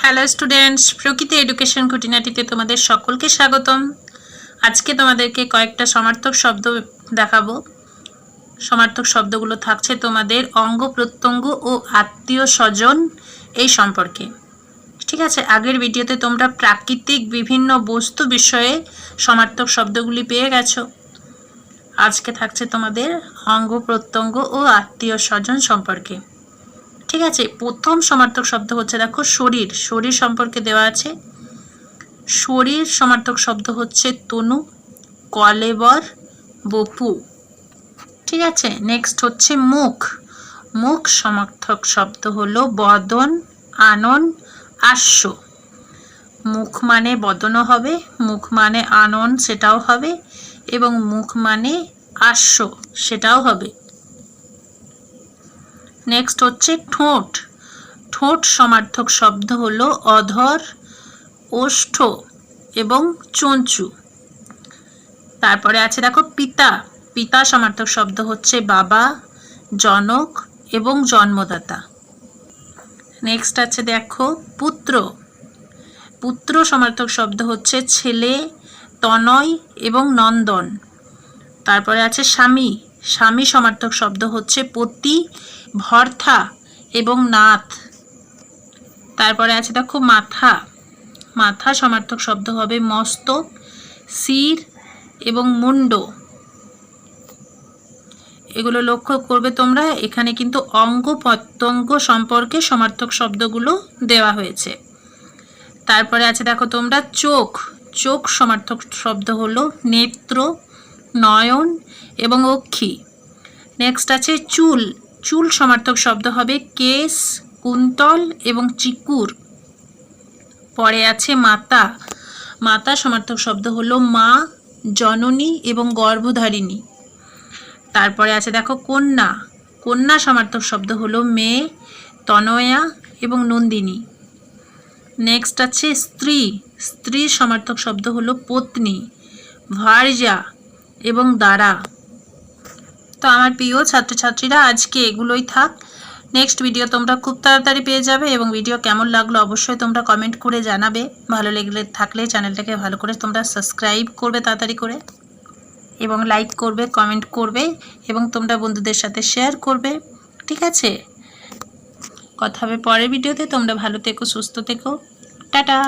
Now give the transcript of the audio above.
Hello students, প্রকৃতি education খুঁটিনাটিতে তোমাদের সকলকে স্বাগতম। আজকে তোমাদেরকে কয়েকটা সমার্থক শব্দ দেখাবো। সমার্থক শব্দগুলো থাকছে তোমাদের অঙ্গ প্রত্যঙ্গ ও আত্মীয় স্বজন এই সম্পর্কে। ঠিক আছে, আগের ভিডিওতে তোমরা প্রাকৃতিক বিভিন্ন বস্তু বিষয়ে সমার্থক শব্দগুলি পেয়ে গেছো। আজকে থাকছে তোমাদের অঙ্গ প্রত্যঙ্গ ও আত্মীয় স্বজন সম্পর্কে। ঠিক আছে, প্রথম সমার্থক শব্দ হচ্ছে দেখো শরীর। শরীর সম্পর্কে দেওয়া আছে। শরীর সমার্থক শব্দ হচ্ছে তনু, কলেবর, বপু। ঠিক আছে, নেক্সট হচ্ছে মুখ। মুখ সমার্থক শব্দ হলো বদন, আনন, আস্য। মুখ মানে বদনও হবে, মুখ মানে আনন সেটাও হবে, এবং মুখ মানে আস্য সেটাও হবে। নেক্সট হচ্ছে ঠোঁট। ঠোঁট সমার্থক শব্দ হলো অধর, ওষ্ঠ এবং চঞ্চু। তারপরে আছে দেখো পিতা। পিতা সমার্থক শব্দ হচ্ছে বাবা, জনক এবং জন্মদাতা। নেক্সট আছে দেখো পুত্র। পুত্র সমার্থক শব্দ হচ্ছে ছেলে, তনয় এবং নন্দন। তারপরে আছে স্বামী। স্বামী সমার্থক শব্দ হচ্ছে পতি, ভর্তা এবং নাথ। তারপরে আছে দেখো মাথা। মাথা সমার্থক শব্দ হবে মস্তক, শির এবং মুন্ড। এগুলো লক্ষ্য করবে তোমরা, এখানে কিন্তু অঙ্গ প্রত্যঙ্গ সম্পর্কে সমার্থক শব্দগুলো দেওয়া হয়েছে। তারপরে আছে দেখো তোমরা চোখ। চোখ সমার্থক শব্দ হলো নেত্র, নয়ন এবং অক্ষি। নেক্সট আছে চুল। চুল সমার্থক শব্দ হবে কেশ, কুন্তল এবং চিকুর। পরে আছে মাতা। মাতা সমার্থক শব্দ হলো মা, জননী এবং গর্ভধারিণী। তারপরে আছে দেখো কন্যা। কন্যা সমার্থক শব্দ হলো মেয়ে, তনয়া এবং নন্দিনী। নেক্সট আছে স্ত্রী। স্ত্রী সমার্থক শব্দ হলো পত্নী, ভার্যা এবং দ্বারা। তো আমার প্রিয় ছাত্রছাত্রীরা, আজকে এগুলোই থাক। নেক্সট ভিডিও তোমরা খুব তাড়াতাড়ি পেয়ে যাবে, এবং ভিডিও কেমন লাগলো অবশ্যই তোমরা কমেন্ট করে জানাবে। ভালো লেগে থাকলে চ্যানেলটাকে ভালো করে তোমরা সাবস্ক্রাইব করবে তাড়াতাড়ি করে, এবং লাইক করবে, কমেন্ট করবে, এবং তোমরা বন্ধুদের সাথে শেয়ার করবে। ঠিক আছে, কথা হবে পরের ভিডিওতে। তোমরা ভালো থেকো, সুস্থ থেকো, টাটা।